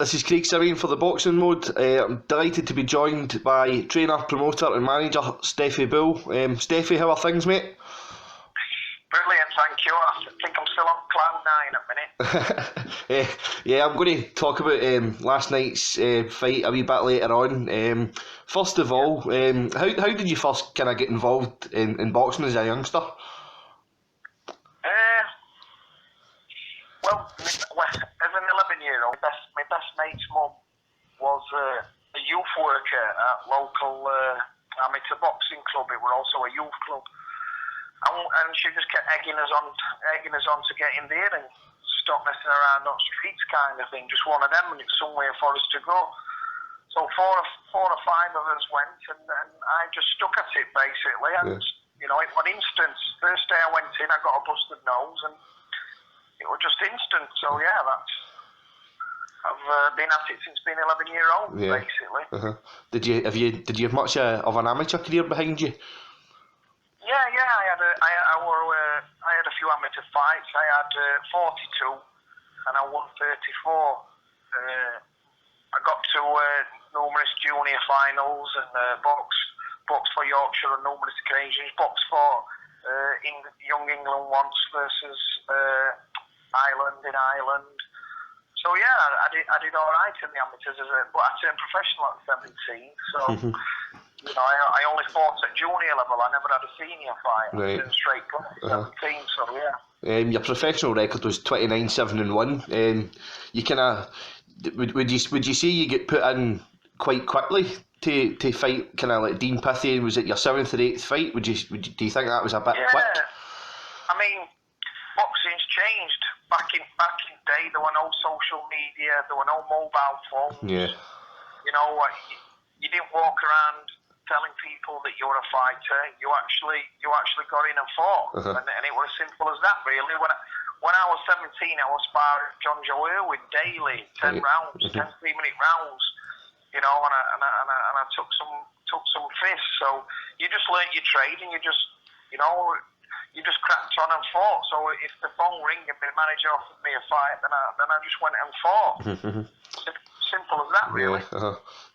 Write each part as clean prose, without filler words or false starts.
This is Craig Simeon for the Boxing Mode. I'm delighted to be joined by trainer, promoter and manager Stefy Bull. Stefy, how are things, mate? Brilliant, thank you. I think I'm still on cloud 9 at the minute. Yeah, I'm going to talk about last night's fight a wee bit later on. First of all, how did you first kind of get involved in boxing as a youngster? Well, as an 11-year-old, my best mate's mum was a youth worker at local amateur boxing club. It was also a youth club, and she just kept egging us on to get in there and stop messing around on streets, kind of thing. Just one of them, and it's somewhere for us to go. So four or five of us went, and I just stuck at it basically. And you know, it was instant. First day I went in, I got a busted nose, and it was just instant. So yeah, I've been at it since being 11-year-old, basically. Did you have much of an amateur career behind you? Yeah. I had a few amateur fights. I had 42, and I won 34. I got to numerous junior finals and boxed for Yorkshire on numerous occasions. Boxed for Young England once versus Ireland in Ireland. So yeah, I did all right in the amateurs, but I turned professional at 17. So you know, I only fought at junior level. I never had a senior fight. I turned straight pro at 17. So yeah. Your professional record was 29-7-1. You kind of would you say you get put in quite quickly to fight kind of like Dean Pithy? Was it your 7th or 8th fight? Do you think that was a bit quick? I mean, boxing's changed. Back in day, there were no social media, there were no mobile phones. Yeah. You know, you didn't walk around telling people that you were a fighter. You actually got in and fought, and it was as simple as that, really. When I was 17, I was sparring John Joe Irwin daily, 10 rounds, 10 3-minute rounds. You know, and I took some fists. So you just learnt your trade, and you just cracked on and fought. So if the phone rang and the manager offered me a fight, then I just went and fought. Simple as that, really.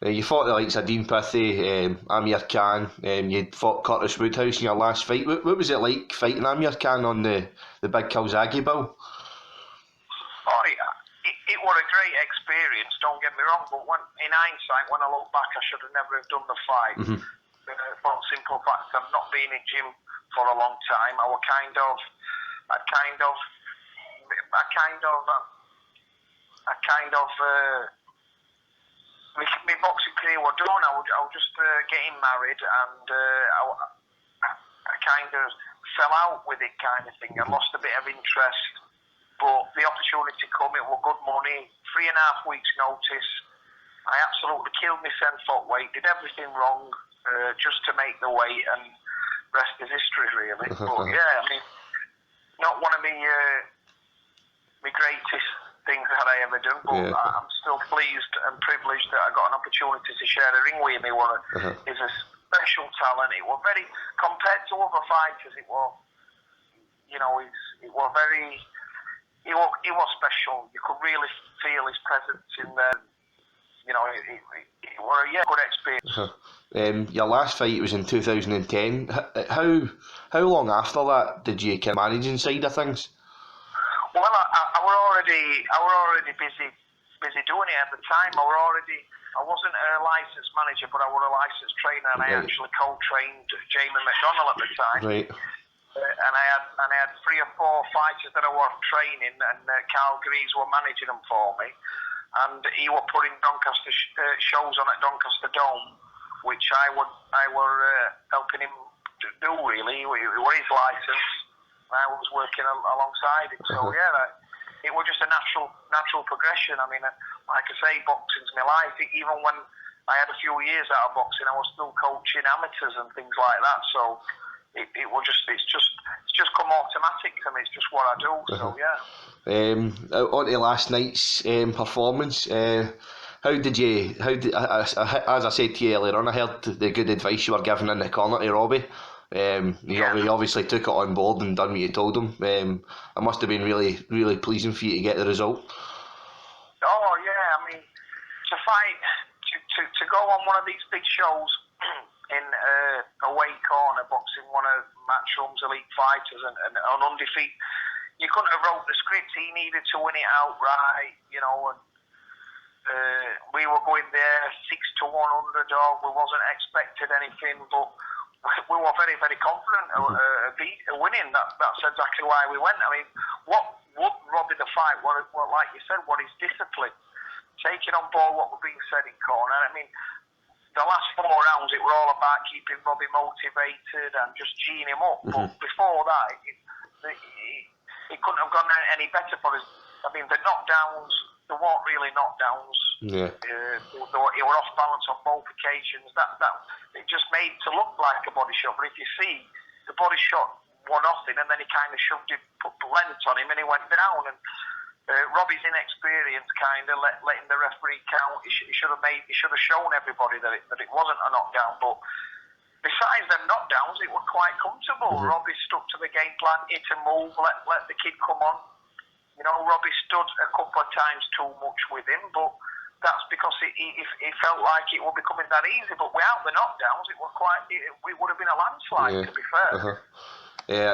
You fought the likes of Dean Pithy, Amir Khan. You'd fought Curtis Woodhouse in your last fight. What was it like fighting Amir Khan on the big Kawasaki Bull? Oh, it was a great experience. Don't get me wrong, but in hindsight, when I look back, I should have never have done the fight. For the simple fact, I've not been in gym for a long time. I my boxing career was done. I was just getting married, and I kind of fell out with it, kind of thing. I lost a bit of interest, but the opportunity come. It was good money, 3.5 weeks notice. I absolutely killed my 10-foot weight, did everything wrong just to make the weight, and rest is history, really. But yeah, I mean, not one of my greatest things that I ever done, but I'm still pleased and privileged that I got an opportunity to share a ring with him. He's a special talent. It was very, compared to other fighters, it was special. You could really feel his presence in there. You know, it was a good experience. Your last fight was in 2010. How long after that did you kind of manage inside of things? Well, I were already busy doing it at the time. I wasn't a licensed manager, but I was a licensed trainer, and I actually co-trained Jamie McDonnell at the time. Right. And I had 3 or 4 fighters that I was training, and Carl Greaves were managing them for me. And he was putting Doncaster shows on at Doncaster Dome, which I were helping him do, really. It was his licence. I was working alongside him, so it was just a natural progression. I mean, like I say, boxing's my life. Even when I had a few years out of boxing, I was still coaching amateurs and things like that. So it's just come automatic to me. It's just what I do. So yeah. On to last night's performance. As I said to you earlier on, I heard the good advice you were giving in the corner to Robbie. He obviously took it on board and done what you told him. It must have been really, really pleasing for you to get the result. Oh yeah, I mean, to fight, to go on one of these big shows in away corner boxing, one of Matchroom's elite fighters and undefeated. You couldn't have wrote the script. He needed to win it outright, you know. And we were going there 6-1 underdog. We wasn't expected anything, but we were very, very confident of winning. That's exactly why we went. I mean, what would Robbie the fight? What like you said, what is discipline? Taking on board what was being said in corner. I mean, the last 4 rounds, it were all about keeping Robbie motivated and just geeing him up. But before that, it couldn't have gone any better for us. I mean, the knockdowns, there weren't really knockdowns. Yeah. He were off balance on both occasions. That it just made it to look like a body shot. But if you see, the body shot 1-0, and then he kind of shoved him, put the length on him, and he went down. And Robbie's inexperience, kind of letting the referee count. He should have shown everybody that it wasn't a knockdown. But besides them knockdowns, it was quite comfortable. Robbie stuck to the game plan, hit and move, let the kid come on. You know, Robbie stood a couple of times too much with him, but that's because he felt like it would be coming that easy. But without the knockdowns, it would have been a landslide, to be fair.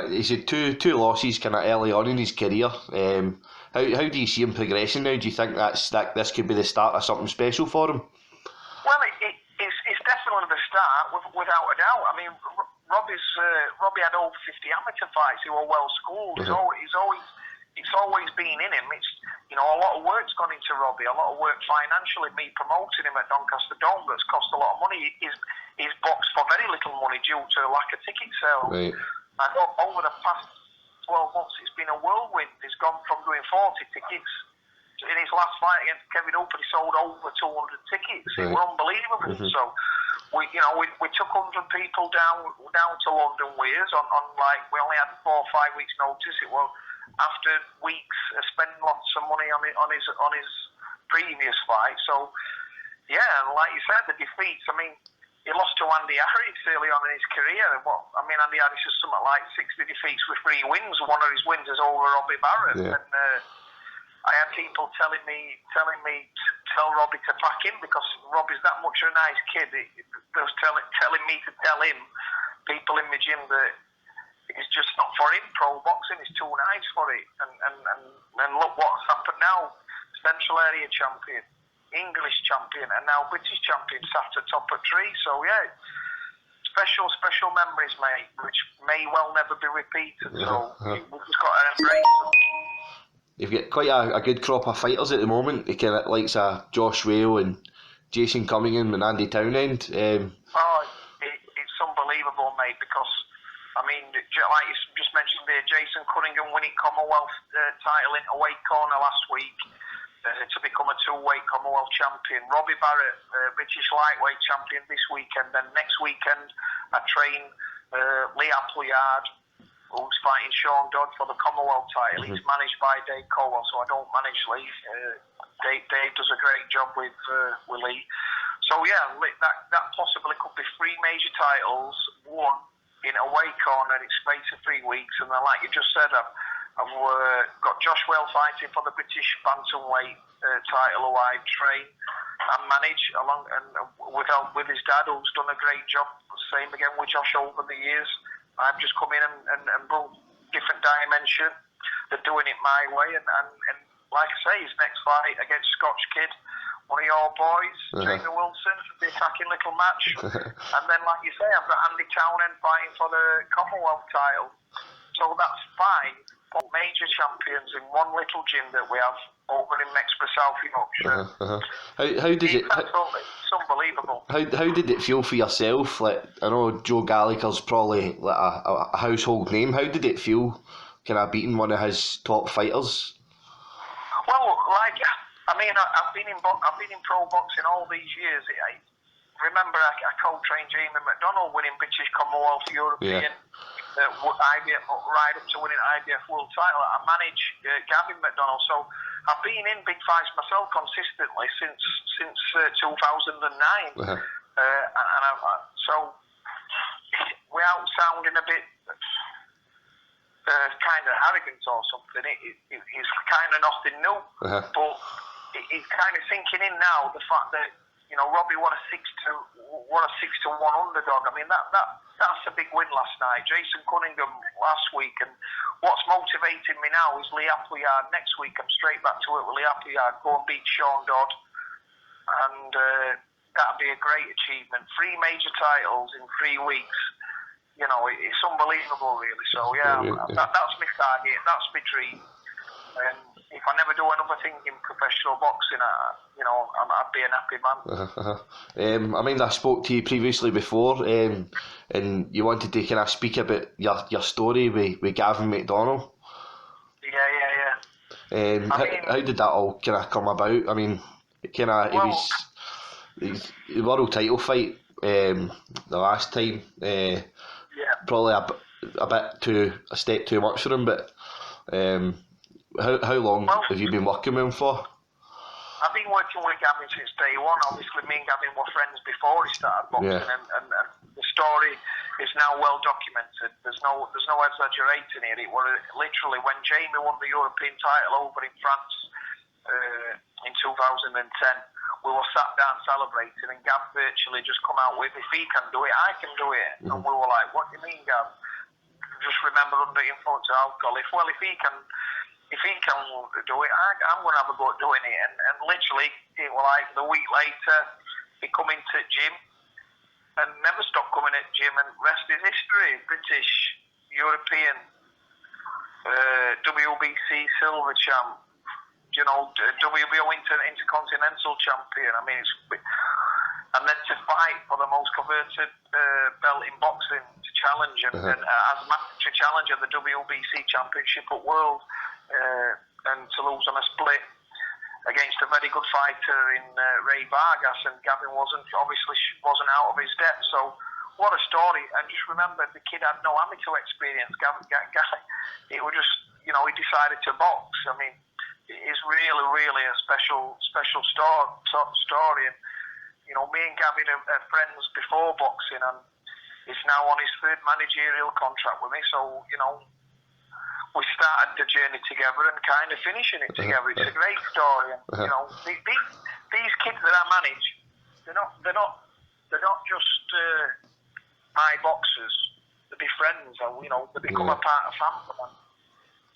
He's had two losses kind of early on in his career. How do you see him progressing now? Do you think this could be the start of something special for him? Well, it's definitely the start, without a doubt. I mean, Robbie had over 50 amateur fights. He was well schooled. It's always been in him. It's, you know, a lot of work's gone into Robbie. A lot of work financially. Me promoting him at Doncaster Dome, that's cost a lot of money. He's boxed for very little money due to a lack of ticket sales. Right. And over the past 12 months, it's been a whirlwind. He's gone from doing 40 tickets. In his last fight against Kevin Hooper, he sold over 200 tickets. Right. It was unbelievable. So we took 100 people down to London Weirs on like, we only had 4 or 5 weeks notice. It was after weeks spending lots of money on his previous fight. So yeah, and like you said, the defeats. I mean, he lost to Andy Harris early on in his career. Andy Harris is something like 60 defeats with 3 wins. One of his wins is over Robbie Barrett. Yeah. And I had people telling me to tell Robbie to pack him because Robbie's that much of a nice kid. They was telling me to tell him, people in my gym, that it's just not for him. Pro boxing is too nice for it. And look what's happened now. Central Area champion, English champion, and now British champion sat atop a tree. So yeah, special memories, mate, which may well never be repeated. So we've just got to embrace them. You've got quite a good crop of fighters at the moment. You kind of likes Josh Whale and Jason Cunningham and Andy Townend. It's unbelievable, mate, because I mean, like you just mentioned there, Jason Cunningham winning Commonwealth title in away corner last week to become a 2-weight Commonwealth champion. Robbie Barrett, British lightweight champion this weekend. Then next weekend, I train Lee Appleyard, who's fighting Sean Dodd for the Commonwealth title. He's managed by Dave Colwell, so I don't manage Lee. Dave does a great job with Lee. So yeah, that possibly could be 3 major titles won in away corner in space of 3 weeks. And then, like you just said, I've got Josh Whale fighting for the British bantamweight title, who I train and manage along, and with his dad, who's done a great job. Same again with Josh over the years. I've just come in and brought different dimension. They're doing it my way, and like I say, his next fight against Scotch Kid, one of your boys, Jamie Wilson, the attacking little match. And then, like you say, I've got Andy Townend fighting for the Commonwealth title. So that's 5 major champions in one little gym that we have over in Mexborough, South Yorkshire. How did it? It's unbelievable. How did it feel for yourself? Like, I know Joe Gallagher's probably like a household name. How did it feel, kind of beating one of his top fighters? Well, like, I mean, I've been in pro boxing all these years. Remember, I co-trained Jamie McDonald, winning British Commonwealth European. IBF, right up to winning IBF World title. I manage Gavin McDonald, so I've been in big fights myself consistently since 2009. So without sounding a bit kind of arrogant or something, it's kind of nothing new. But it's kind of sinking in now, the fact that, you know, Robbie won a 6-1 underdog. I mean, that's a big win last night. Jason Cunningham last week, and what's motivating me now is Lee Appleyard. Next week I'm straight back to it with Lee Appleyard. Go and beat Sean Dodd, and that'd be a great achievement. 3 major titles in 3 weeks. You know, it's unbelievable, really. So yeah, that's my target. That's my dream. And if I never do another thing in professional boxing, I'd be an happy man. I mean, I spoke to you previously before, and you wanted to kind of speak about your story with Gavin McDonnell. Yeah. How did that all kind of come about? I mean, kind of his world title fight the last time. Probably a step too much for him, but. How long have you been working with him for? I've been working with Gavin since day one. Obviously, me and Gavin were friends before he started boxing, and the story is now well documented. There's no exaggerating here. It was literally when Jamie won the European title over in France in 2010. We were sat down celebrating, and Gav virtually just come out with, "If he can do it, I can do it." And we were like, "What do you mean, Gav?" Just remember, under influence of alcohol. If he can do it, I'm going to have a go at doing it. And literally, it was like the week later, he come into the gym and never stopped coming at gym, and rest is history. British, European, WBC silver champ, you know, WBO intercontinental champion. I mean, and then to fight for the most coveted belt in boxing, to challenge and as to challenge at the WBC championship at World. And to lose on a split against a very good fighter in Ray Vargas, and Gavin wasn't out of his depth. So what a story! And just remember, the kid had no amateur experience. Gavin, it was just, you know, he decided to box. I mean, it's really a special story. And you know, me and Gavin are friends before boxing, and he's now on his 3rd managerial contract with me. So you know, we started the journey together and kind of finishing it together. It's a great story. And, you know, these kids that I manage, they're not just my boxers. They be friends. You know, they become a part of family. And,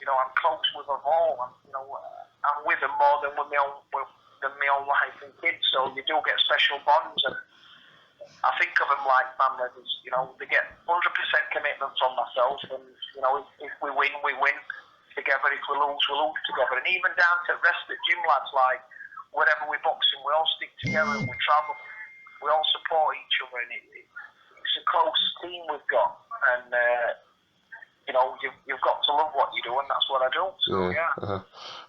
you know, I'm close with them all. And, you know, I'm with them more than with my own wife and kids. So you do get special bonds. And I think of them like family. You know, they get 100% commitment from myself, and you know, if we win, we win together. If we lose, we lose together. And even down to rest at gym lads, like wherever we're boxing, we all stick together and we travel. We all support each other, and it's a close team we've got. And you know, you've got to love what you do, and that's what I do. So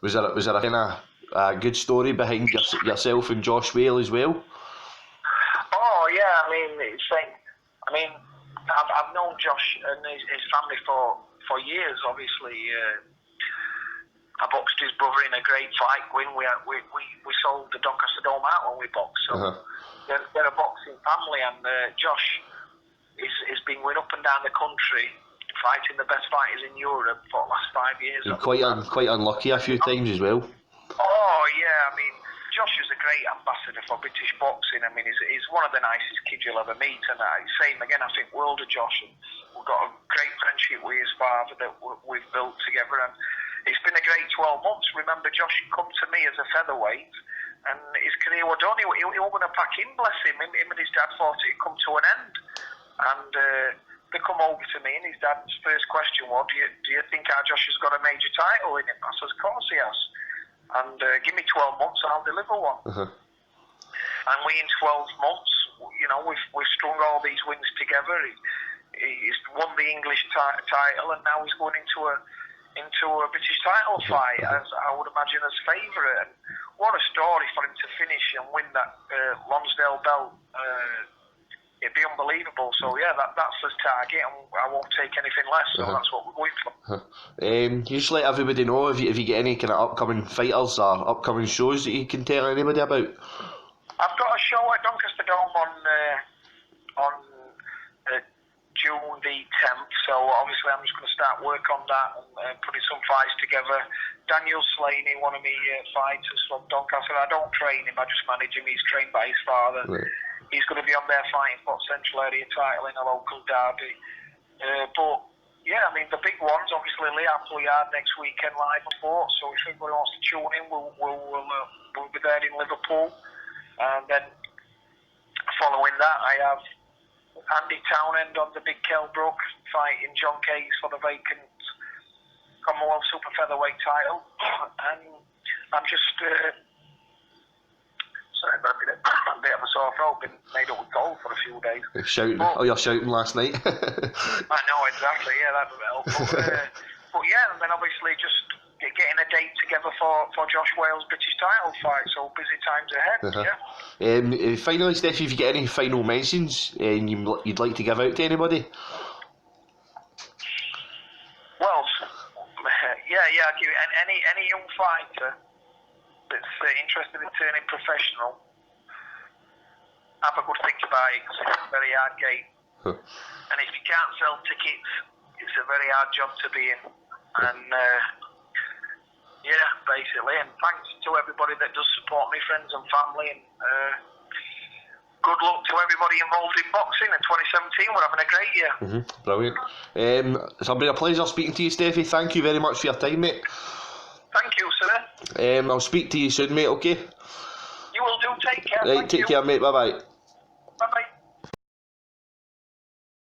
Was there a kind of good story behind yourself and Josh Whale as well? Oh yeah, I've known Josh and his family for years. Obviously, I boxed his brother in a great fight win. We sold the Doncaster Dome out when we boxed. So they're a boxing family, and Josh has been going up and down the country fighting the best fighters in Europe for the last 5 years. Quite unlucky a few times as well. Oh yeah, I mean, Josh is a great ambassador for British boxing. I mean, he's one of the nicest kids you'll ever meet, and same again, I think world of Josh. And we've got a great friendship with his father that we've built together, and it's been a great 12 months. Remember, Josh come to me as a featherweight, and his career was done. He wasn't going to pack in, bless him. Him and his dad thought it'd come to an end, and they come over to me, and his dad's first question was, "Do you think our Josh has got a major title in him?" I said, "Of course he has. And give me 12 months and I'll deliver one." And we, in 12 months, you know, we've strung all these wins together. He's won the English title, and now he's going into a British title fight, as I would imagine, as favourite. And what a story for him to finish and win that Lonsdale belt. It'd be unbelievable. So yeah, that's his target, and I won't take anything less. So that's what we're going for. You just let everybody know if you get any kind of upcoming fighters or upcoming shows that you can tell anybody about. I've got a show at Doncaster Dome on June the 10th, so obviously I'm just going to start work on that and putting some fights together. Daniel Slaney, one of my fighters from Doncaster, I don't train him, I just manage him. He's trained by his father. Right. He's going to be on there fighting for Central Area title in a local derby. But yeah, I mean the big ones, obviously Liverpool Yard next weekend live on sports. So if anybody wants to tune in, we'll be there in Liverpool. And then following that, I have Andy Townend on the big Kelbrook fighting John Case for the vacant Commonwealth Super Featherweight title. And I'm just sorry, I've got a bit of a sore throat. Been made up with cold for a few days. You're shouting. You're shouting last night. I know, exactly. Yeah, that would help. But yeah, and then obviously just getting a date together for Josh Wales' British title fight. So busy times ahead. Yeah. Finally, Stefy, if you get any final mentions you'd like to give out to anybody? Well, I'll give it any young fighter that's interested in turning professional. Have a good think about it, because it's a very hard game. And if you can't sell tickets, it's a very hard job to be in. And basically, and thanks to everybody that does support me, friends and family, and good luck to everybody involved in boxing in 2017. We're having a great year. Brilliant. It's been a pleasure speaking to you, Stefy. Thank you very much for your time, mate. Thank you, sir. I'll speak to you soon, mate, okay? You will do. Take care. Right, take care, mate. Bye-bye.